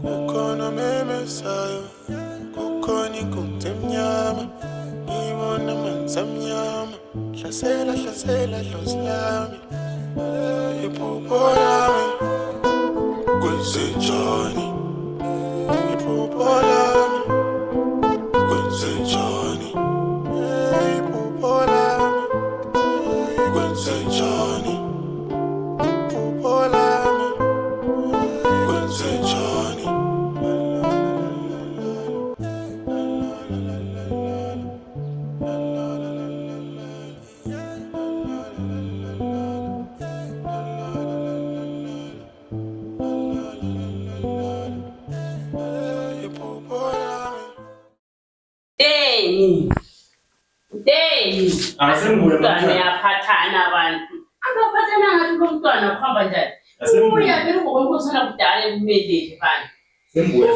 Kukhona memesayo, kukhona inkunzi emnyama, ngibona amanzi amnyama, hlasela dlozi lami, iphupho lami, kwenzenjani, iphupho lami, kwenzenjani, iphupho lami, kwenzenjani, iphupho lami, kwenzenjani. Deni. Asembuye mntwana yaphathana abantu. Angaphathana ngathi lo mntwana ukhamba njani? Uya phela ngokwemkhosana kudala ekumele bani. Sembuye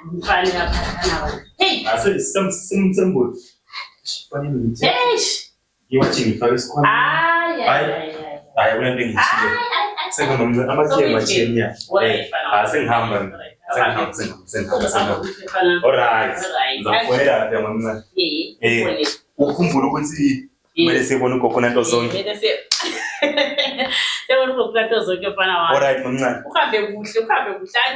Mntwana yaphathana abantu. Hey. Sembuye. Fanele ngithi. Eish. Iwathi ngifake isikhwama. Hayi kunento engiyishilo. Sekunomncane amathemba. Sengihamba. Alright. Ngizakufowunela lapha mamncane. Ukhumbula ukuthi kumele sibone ugogo nanto zonke. Sebona ugogo nanto zonke mfana wami. Alright mamncane. Uhambe kuhle.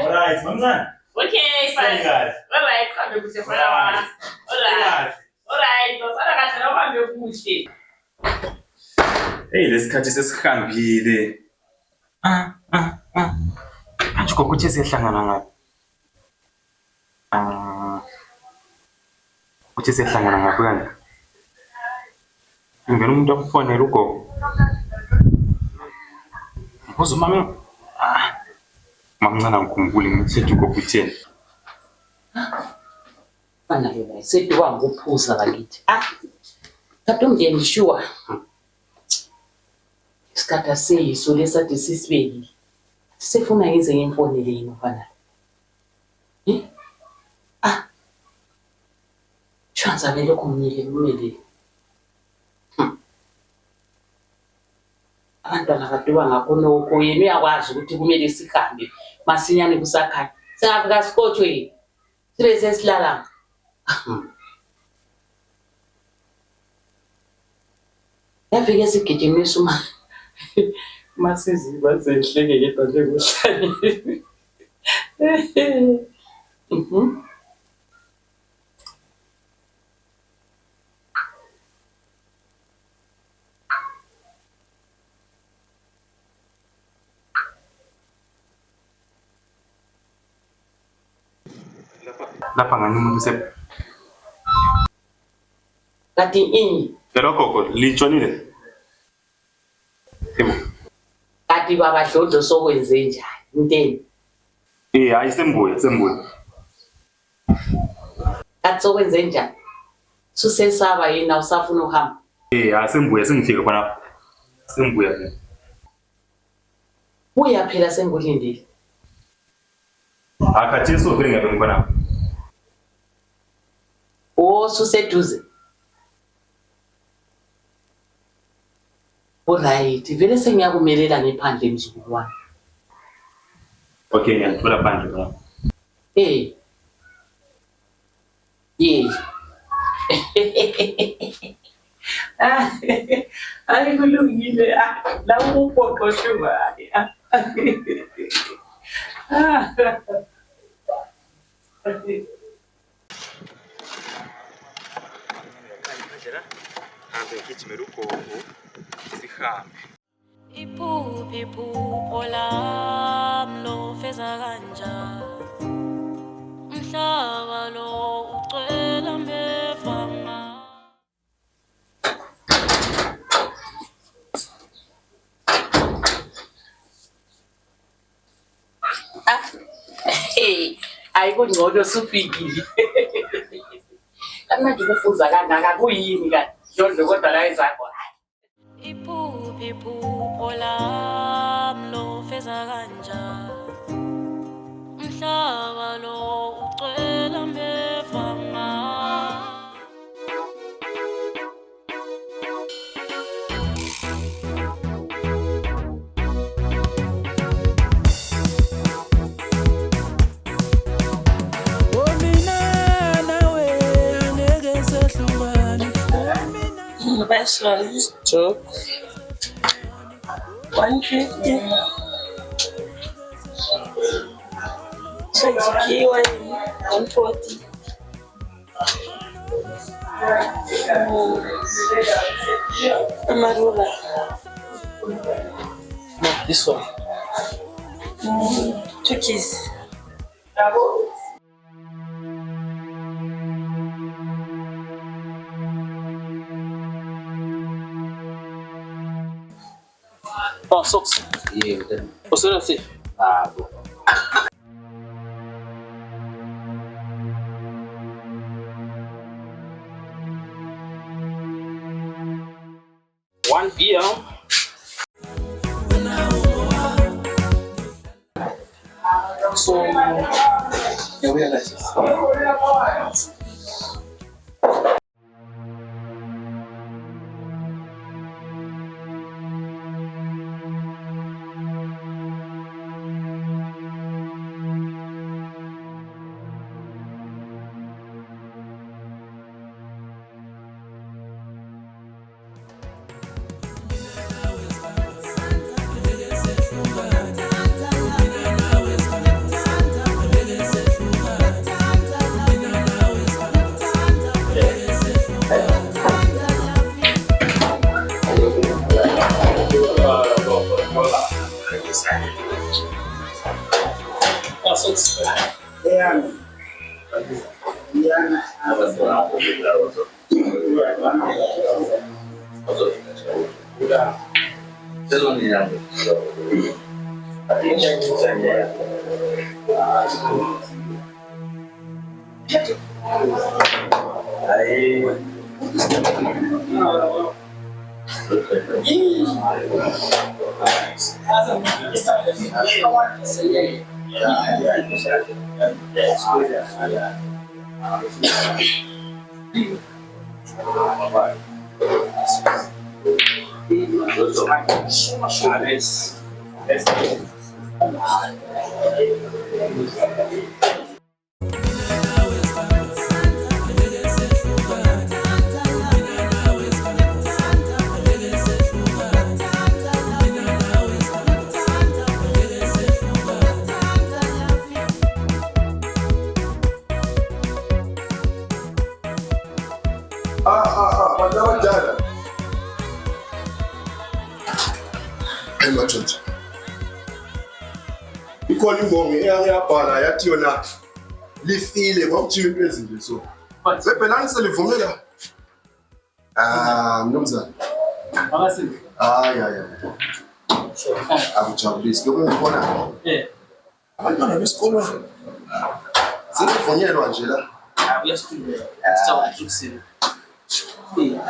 Alright mamncane. Okay, fine. Alright, uhambe kuhle mfana wami. Alright, usala kahle uhambe kuhle. Hey, lesikhathi sesihambile. Manje ugogo uthi siyahlangana ngapi? Uthi siyahlangana ngapi kanti? Ngibona umuntu akufonela ugogo. Ubuza mama. Mamncane ngikhumbule ngithi ugogo utheni. Bana yena sethi wanguphuza bakithi. Tato umndeni ngishuwa. Isikhathi seyiso lesathi sisibekile. Sifuna yenze imfonele yini mfana. Chance abelo kumele. Abantwana baduba ngakho nokho yena uyakwazi ukuthi kumele sihambe masinyane kusakhanya. Singafika sikotho yini? Sibe sesilala. Yafike sigijimisa masiziba zenhleke yedwa njengohlanye. Lapha ngani umuntu Kati ini. Pero gogo litshonile. Yebo. Kati baba Dlodlo sokwenze njani? Inteni? Hayi sembuye. Kati sokwenze njani? Susesaba yini usafuna uhamba? Hayi sembuye sengifike khona. Sembuye phela. Uya phela sengulindile. Akhathi sovele ngiyabona khona. Suseduze. Alright, vele sengiyakumelela ngephandle mzukulwane. Okay, ngiyathola phandle baba. Yey. Hayi kulungile. La upoqoshuwa. Iphupho lami lo feza kanjani umhlaba lo ucwela mbevanga Ayikungcono sufikile. Kamanje kufuza kangaka kuyini kanti? Dlodlo kodwa la izakho. Iphupho lami lo feza kanjani umhlaba lo ucwela mbevanga Nice one. Joke. 150. So it's K1 140. Amarula. No, this one. 2 keys. Oh, socks. Yeah, What's that say? bro. One beer. So, Yeah, we are nice. oh, socks. Madala. Hey, my church. Because you go me area para yathi yona lifile kwakuthiwa into ezinje so. Sebhelani selivumela. Mnumzane. Akasizi. Hayi. Akujabulisi. Lokho ngibona. Abantwana besikolo sebevunyelwa nje la. Uyasifunda. Sithawa ukukusini.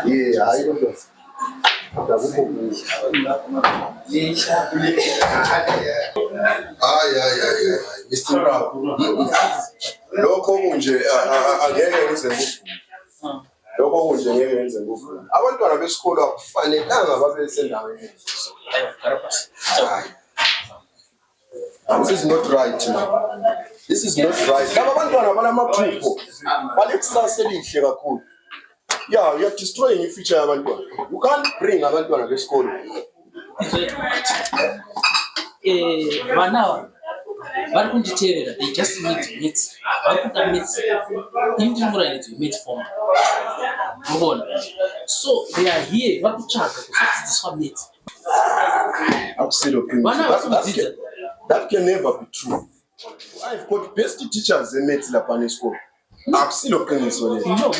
Yeah, hayi kodwa. Akukho kuhle. Hayi. Mr. Brown. Lokho kunje angeke ngize ngikuvume. Lokho kunje ngeke ngize ngikuvume. Abantwana besikolo akufanelanga babe sendaweni. This is not right, man. This is not right. Laba abantwana banamaphupho. Balekusasa elihle kakhulu. Yeah, you are destroying the future of abantwana. You can't bring abantwana besikolo. Now, what could you tell that they just need meat? What could that meat? Even tomorrow need to meat form. So they are here. What could check? This one meat. Absolutely. That can never be true. I've got best teachers in maths in school. Absolutely. No.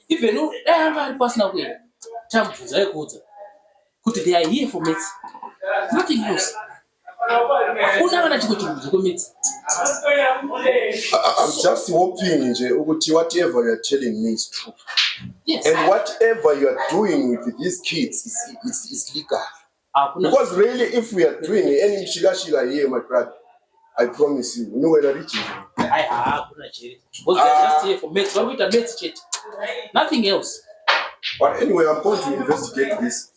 Even though every personal way, champions are good. Could they are here for maths? Nothing else. I'm just hoping whatever you're telling me is true. Yes. And whatever you are doing with these kids is legal. Because really, if we are doing any shiga here, my brother, I promise you, know where to reach you. Because they are just here for mates. What we can mates chat? Nothing else. But anyway, I'm going to investigate this.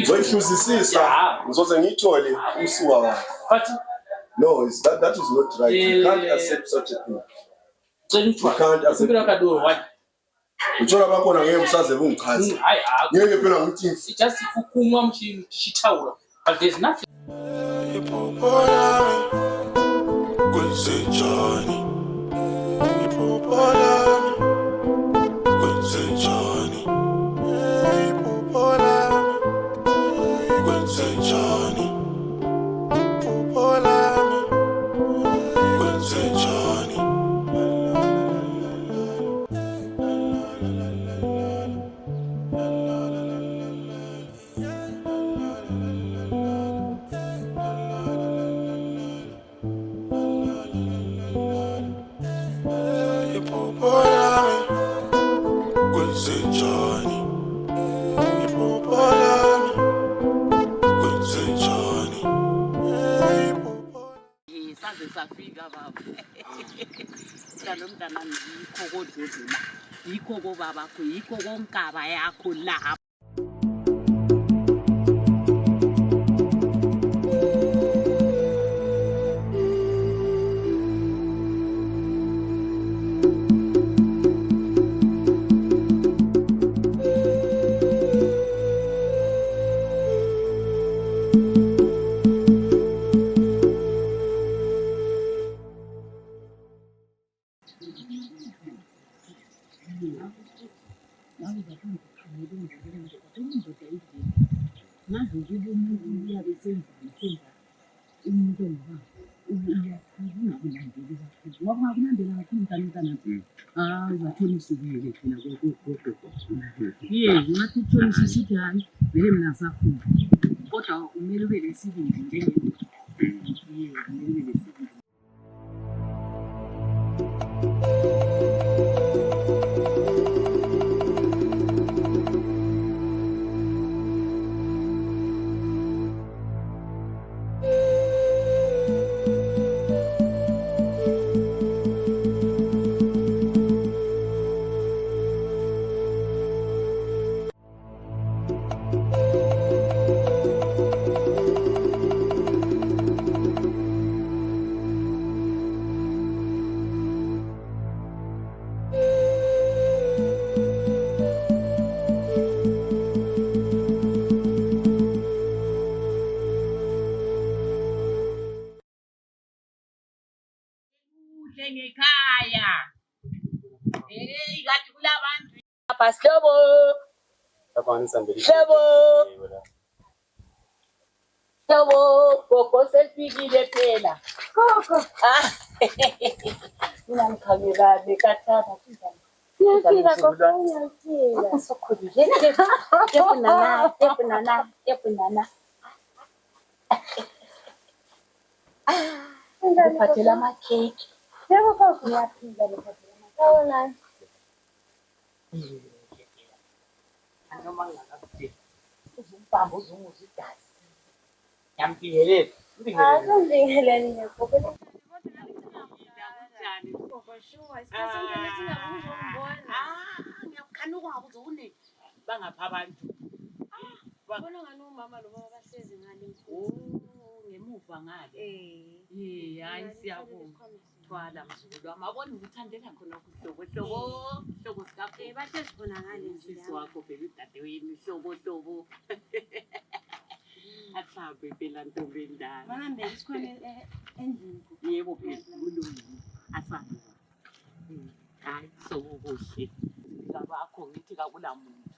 So if you see, But no, that is not right. You can't accept such a thing. So you can't accept. Uthola bakhona ngeke usaze bungichaza. Hayi Ngeke phela ngithi it's just kukhuluma mshini shithawula but there's nothing. Safika baba. Mntana mntana yikho kodlozela. Yikho kobaba kho yikho konkaba yakho la. Ngekhaya ngathi kulabantu apha sihlobo gogo sefikile phela gogo mina ngikhamera bekathaba ngiyafika gogo ngiyafika sokhulile yepunana ngiphathela ama-cake. Yebo gogo ngiyaphila ngiphathela ama-cake. Noma ngingakakudeli uzumbamba uzunguza igazi yambingelele ngibingelele gogo. Ngiyakukhanuka ngakuzone bangapha abantu bona ngani umama lo baba bahlezi ngale ngemuva ngale hayi siyabonga thwala mzukulu wami abona ukuthandela khona kuhlobo sikaphe bahlezi khona ngale nsisi wakho phela udadewenu hlobo athabe phela ntombi endala bahambe isikhona endlini yebo phela kulungile asabe hayi sokuhle ngabakho ngithi kakula muntu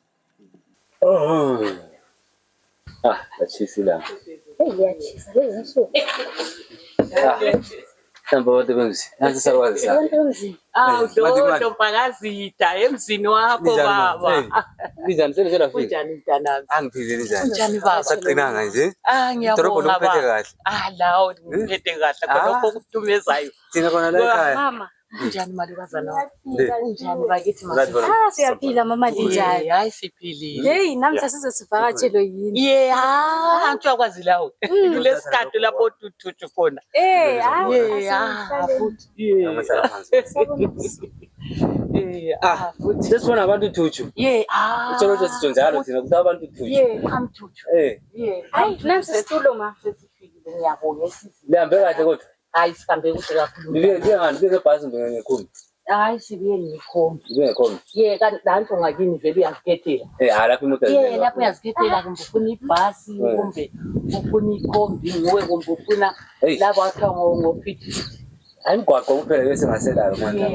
Achisi la. Ngiyachisa lezi nsuku. Namba wade benzi. Nansi sakwazi sa. Lo mpakazida emzini wakho baba. Njani sele fika? Unjani mntanami? Angiphilile njani? Unjani baba? Saqinanga nje. Ngiyabonga baba. Lawo ngiphethe kahle lokho kutumezayo. Thina khona la ekhaya. Mama. Unjani malukazana? Unjani bakithi mama? Siyaphila mama linjani? Hayi siphilile. Hey namhla sizosivakatshelo yini? Angiyakwazi lawo. Kulesikhathi lapho tuthutshu khona. Futhi. Amasala phansi. Futhi sesibona abantu thutshu. Uthola ukuthi sijonjalo thina kuthi abantu thutshu. Amthuthu. Hayi nansi situlo ma. Ngiyabonga sisi. Lihambe kahle kodwa. Hayi sihambe kuhle kakhulu. Ngeke ngebhasi ngikhumbi. hayi sibuye ngikhombe. Ngekho. Kanti nanto ngakini vele uyazikhethela. Lapha imoto Lapho uyazikhethela kumbe ufuna ibhasi kumbe ufuna ikhombi nguwe kumbe ufuna labo athiwa ngo-50. Ayimgwaqo kuphela bese ngaselalo manje.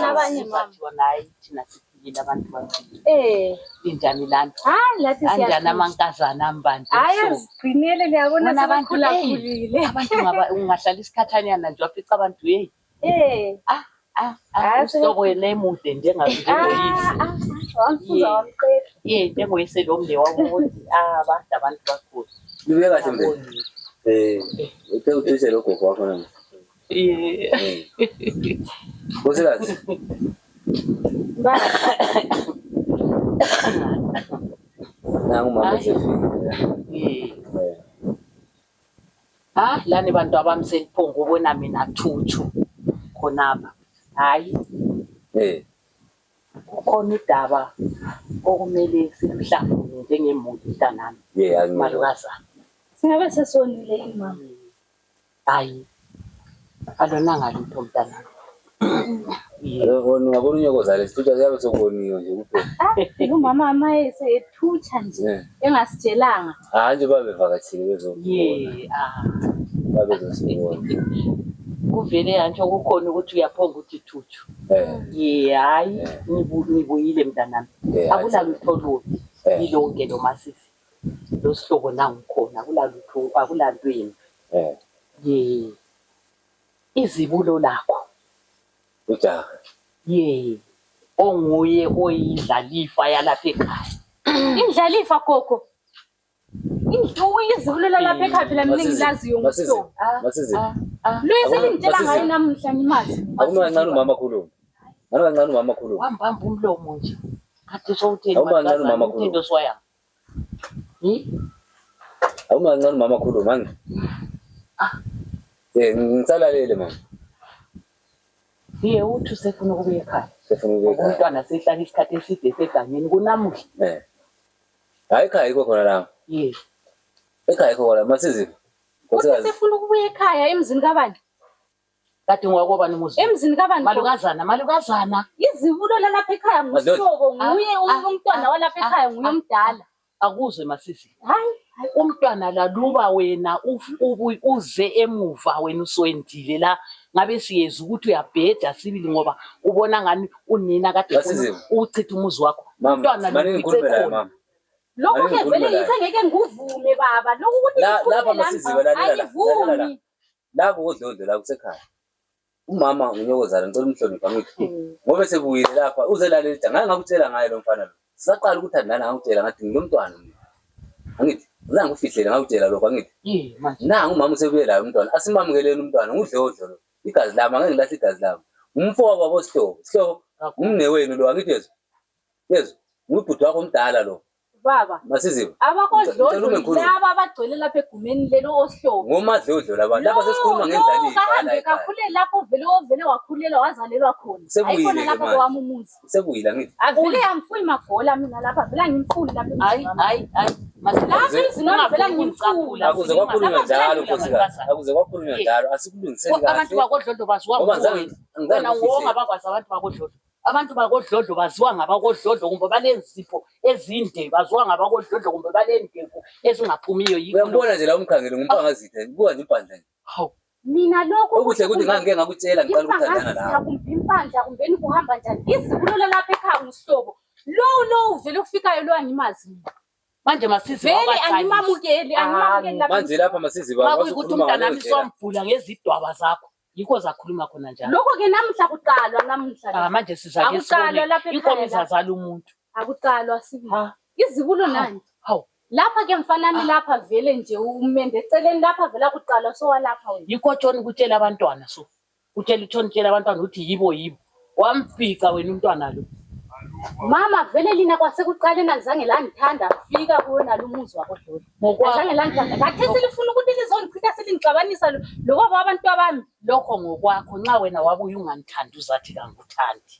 Abanye mama. Hayi thina siphilile abantu baphilile. Injani lana? Lathi Anjani amankazana ambantu? Azigcinele liyabona sebakhulakhulile. Abantu ungahlala isikhathanyana nje wafica abantu usihlobo lemude njengoyise. Wamfuza wamqeda. Njengoyise lo mnde wakuthi abantu bakhulu. Libuye kahle mbe. Uthe lo gogo wakho nami. Bosikazi. Nangu mama sefike. Lani bantu abamseliphongo ubona mina Thutshu khonapha. Hayi. Kukhona idaba okumele simhlangane njengemuntu mntanami. Malukazana. Singabe sesonile mama. Hayi. Alonanga lutho mntanami. Ngabona unyokoza lesithutsha siyabe sokuboniwe nje kuphela. Umama amayese ethutsha nje engasitshelanga. Nje babevakatshile bezobona. Babezosibona. Kuvele antsho kukhona ukuthi uyaphonga ukuthi Thutshu. Hayi ngibuyile mntanami. Akulalutho lubi. Ilonke lo masisi. Lo sihlobo nangu khona akulanto yini. Izibulo lakho. Ujaha. Onguye oyidlalifa yalapha ekhaya. Indlalifa gogo. Izibulo lalapha ekhaya phela mina ngilaziyo ngomhlobo. Lo selingitshela ngayo namuhla ngimazi. Akumancane umama khuluma. Kancane umama khuluma. Wambamba umlomo nje. Kathi sowutheni Awumancane umama khuluma. Into soyami. Awumancane umama khuluma ngi. Ngisalalele mama. Uthi usefuna ukubuya ekhaya. Sefuna ukubuya ekhaya. Umntwana sehlala isikhathi eside segangeni kunamuhla. Hayi ekhaya ikho khona la. Ekhaya ikho khona masizi. Sefuna ukubuya ekhaya emzini kabani? Kade ngwakobani umuzi? Emzini kabani? Malukazana. Izibulo lalapha ekhaya ngusihlobo nguye umntwana walapha ekhaya nguye omdala. Akuzwe masisi. Hayi. Umntwana laluba wena uze emuva wena uswendile la ngabe siyeza ukuthi uyabheda sibili ngoba ubona ngani unina kade uchitha umuzi wakho. Umntwana lo lokho ke vele yikho ngeke nguvume baba lokho ukuthi lapha masiziwe lalela la kodlodlo la kusekhaya. Umama unyokozana ngicela umhlonipha ngithi ngoba sebuyile lapha uzelalela idanga ngakutshela ngaye lo mfana lo. Saqala ukuthandana ngakutshela ngathi ngilomntwana mina. Angithi zange ufihlele ngakutshela lokho angithi nangu umama usebuye la umntwana asimamukeleni umntwana ngudlodlo lo igazi lami angeke ngilahla igazi lami umfoko wabo sihlobo umnewenu lo angithi yezo ngubhuti wakho omdala lo baba masiziwe abakodlodlo laba abagcwele lapha egumeni lelo osihlobo ngomadlodlo laba sesikhuluma ngendlalifa kahambe kakhule lapho vele wakhulela wazalelwa khona ayibona lapho kwami umuzi sebuyile angithi avele yamfuyi magola mina lapha vele ngimfuni lapha hayi lapha izino vele ngimfuni akuze kwakhulunywa njalo nkosikazi akuze kwakhulunywa njalo asikulungiseni kahle abantu bakodlodlo baziwa wena wonke abakwazi abantu bakodlodlo. Abantu bakodlodlo baziwa ngabakodlodlo kumbe balezipho ezinde baziwa ngabakodlodlo kumbe balendeko ezingaphumiyo yikho. Uyambona nje la umkhangele ngumpangazithe kuba nje impandla. Hawu mina lokho okuhle ukuthi ngangeke ngakutshela ngiqala ukuthandana nawe. Kumbe impandla kumbeni kuhamba njani izibulo lapha ekhaya ngusihlobo lo vele ufikayo lo angimazi manje masizi vele angimamukeli lapha manje lapha masizi ukuthi umntana nami somvula ngezidwaba zakho yikho zakhuluma khona njalo lokho ke namuhla kuqalwa namuhla manje sizake sibone inkomo izazala umuntu akuqalwa sibi izibulo nani lapha ke mfanami lapha vele nje umende eceleni lapha vela kuqalwa so walapha wena yikho tshoni ukutshela abantwana so utshela abantwana ukuthi yibo wamfika wena umntwana lo mama vele lina kwasekuqaleni azange langithanda fika kuwona lo muzi wakodlodlo azange langithanda ngathi selifuna ukuthi lizongichitha selingixabanisa lokho abantu abami lokho ngokwakho nxa wena wabuya ungangithandi uzathi kangikuthandi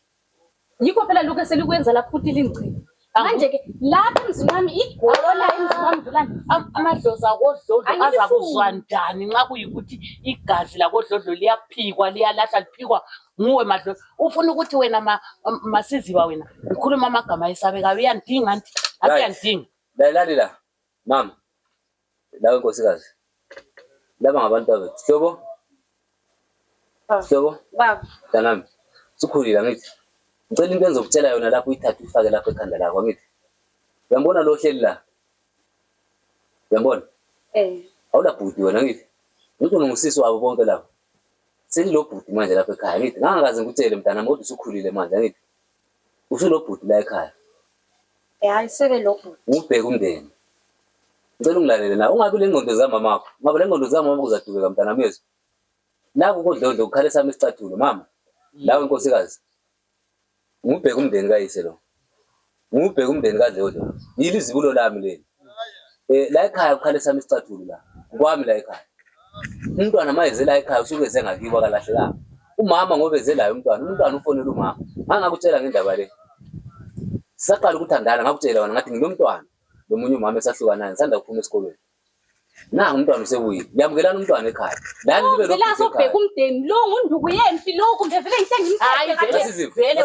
yikho phela lokho selikwenza lapho ukuthi lingichithe Manje ke lapha emzini wami igolo la emzini wami Dlodlana. Amadlozi akodlodlo aza kuzwa njani nxa kuyikuthi igazi lakodlodlo liyaphikwa liyalahla liphikwa nguwe madlozi. Ufuna ukuthi wena masiziba wena ngikhuluma amagama esabekayo uyandinga nti akuyandinga. Lalela mama. Lawe nkosikazi. Laba ngabantu abethu. Hlobo? Hlobo? Baba. Danami. Sukhulile ngithi. Ngicela into engizokutshela yona lapho uyithathe ifake lapha ekhanda lakho ngithi. Uyambona lo hleli la? Uyambona? Awulabhudi wena ngithi. Ngithi ngusisi wabo bonke lapha. Selilo bhudi manje lapha ekhaya ngithi. Ngangakaze ngikutshele mntanami kodwa usukhulile manje ngithi. Usulo bhudi la ekhaya. Hayi sebe lo bhudi. Ubheka umndeni. Ngicela ungilalele na ungabi lengqondo zamamakho. Ngoba lengqondo zamamakho uzadubeka mntanami yethu. Naku kodlodlo ukhalisa isicathulo mama. Lawe nkosikazi. Ngubheka umndeni kayise lo. Ngubheka umndeni kaDlodlo. Yili izibulo lami leli. La ekhaya ukhalisa isicathulo la. Kwami la ekhaya. Umntwana mayeze la ekhaya usuke ezengakiwa kalahleka. Umama ngoba ezelayo umntwana ufonela umama. Ngangakutshela ngendaba le. Sisaqala ukuthandana ngakutshela wena ngathi nginomntwana. Lomunye umama esahlukanayo ngisanda kuphuma esikolweni. Na umntwana usebuyile. Yamukelana umntwana ekhaya. Lani libe lo. Vela sobheka umndeni lo ngunduku yempi lo kumbe vele Hayi vele wena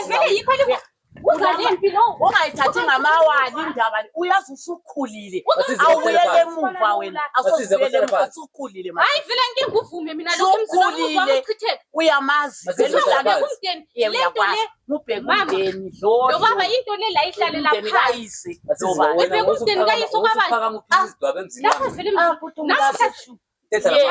vele yikho le uzalempi lo ungayithathi ngamawali indaba uyazi usukhulile awuyele emuva wena awusizele emuva usukhulile manje. Hayi vele nginguvume mina lo umzini wami uchitheka uyamazi vele uhlale umndeni lento le mubheka umndeni lo baba into le la ihlale lapha kayise loba ubheka umndeni kayise kwabani lapha vele mzini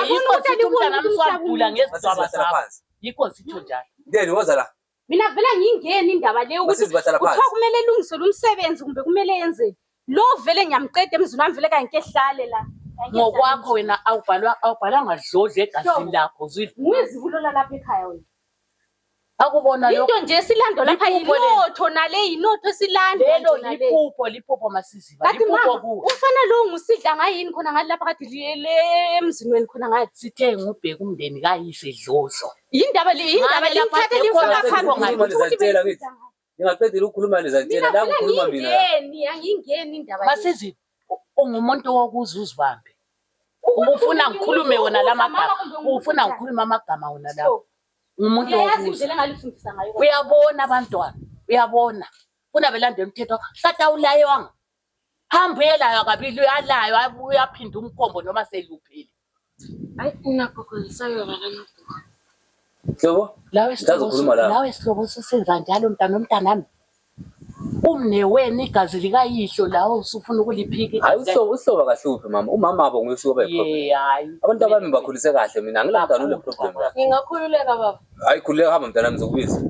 yikho sithi umntana mswabhula ngezidwaba zakho yikho sitho njalo ndeni woza la. Mina vele ngingeni indaba le ukuthi kuthiwa kumele elungise lo msebenzi kumbe kumele yenze lo vele ngiyamqeda emzini wami vele kayinto ehlale la ngokwakho wena awubhalanga dlodle egazini lakho zwile ngizibulo lapha ekhaya wena akubona lo into nje silando lapha yinotho nale yinotho silando lelo liphupho masiziba liphupho ku ufana lo ngusidla ngayini khona ngale lapha kade le emzini wenu khona ngathi sithe ngubheka umndeni kayise dlodlo indaba le lithathe lifaka phambili ngingaqedela ukukhuluma lezantshela la ukukhuluma mina angingeni indaba masiziba ungumuntu wokuza uzibambe ufuna ngikhulume wona lamagama ufuna ngikhuluma amagama wona lawo umuntu wokuza uyabona abantwana uyabona funa belandela umthetho kata ulayewanga hambela kabili uyalayo uyaphinda umkhombo noma seluphile hayi unakhokholisayo balana Hlobo lawe sihlobo sisenza njalo nomntanami umne wena igazi likayihlo lawo usufuna ukuliphika hayi uhlobo kahluphi mama umama abo nguyisuka problem hayi abantu abami bakhulise kahle mina ngilantana le problem ngingakhululeka baba hayi khululeka hamba mntanami ngizokubiza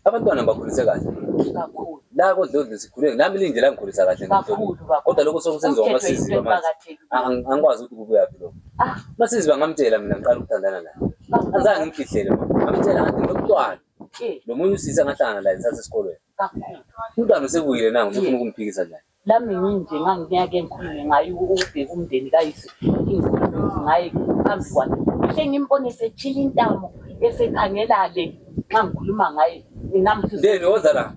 abantwana bakhulise kahle kakhulu la kodlodlo sikhuleke nami linje la ngikhulisa kahle kakhulu kodwa lokho sokusenziwa amasizwe manje angikwazi ukuthi kubuya philo amasizwe bangamtshela mina ngiqala ukuthandana naye azange ngimfihlele mama ngamtshela ngathi ngomntwana nomunye usisa ngahlangana la esase esikolweni kakhulu umntwana usebuyile nangu ngifuna ukumphikisa njani lami nginje ngangiyake ngikhulume ngayo ukubheka umndeni kayise ingikhulume ngaye phambi kwakhe hle ngimbone sechila intamo esekhangela le xa ngikhuluma ngaye namthi ndeni woza la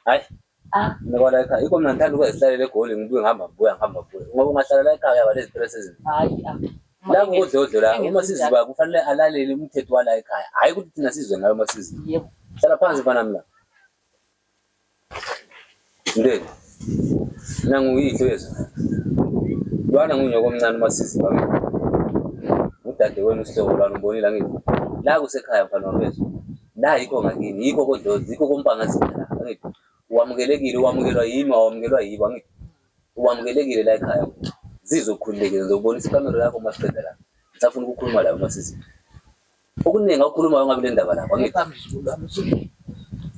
hayi ngoba ekhaya iko mina ngithanda ukuzihlalele egoli ngibuye ngihamba ngoba ungahlala la ekhaya yaba lezi stress ezini hayi la kodlodlo la uma siziba kufanele alalele umthetho wala ekhaya hayi ukuthi thina sizwe ngayo masizi yebo hlala phansi mfana mina ndeni nanguyihlo yezo lwana ngunyoko omncane masizi bami udade wena usihlobo lwana umbonile ngithi la kusekhaya mfana wamezwe la yikho ngakini yikho kodlodlo yikho kompangazini la ngithi uwamukelekile uwamukelwa yimi awamukelwa yibo ngithi uwamukelekile la ekhaya zizokhululekile ngizobonisa ikamera yakho masiqeda la ngifuna ukukhuluma la masizi okuningi akukhuluma ngabe le ndaba lapha ngithi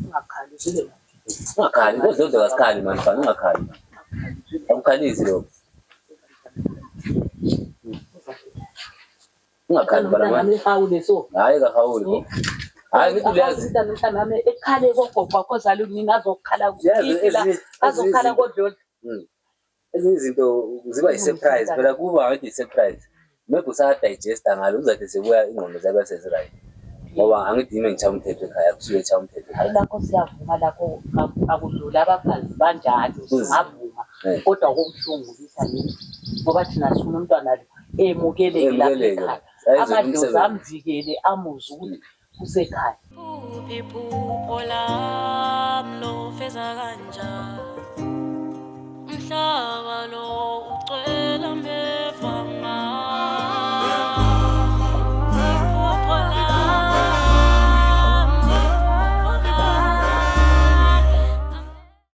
ungakhali zile ungakhali kodlodlo kasikhali manje mfana ungakhali akukhalisi lo ungakhali bala manje hawule so hayi kahawule hayi ngithi uyazi mhlawumbe ekhale kogogo kozalo ngingazokhala kuphila azokhala kodlodlo ezinye izinto ziba yi-surprise phela kuba ngathi yi-surprise maybe usadigesta ngalo uzathi sebuya ingqondo zabe seziright ngoba angidime ngichaya umthetho ekhaya kusuke echaya umthetho hayi lakho siyavuma lakho akudlula abafazi banjalo singavuma kodwa okubuhlungu yini ngoba thina sifuna umntwana emukeleke lapha ekhaya amadlozi amvikele amuzwe ukuthi usekhaya Iphupho lami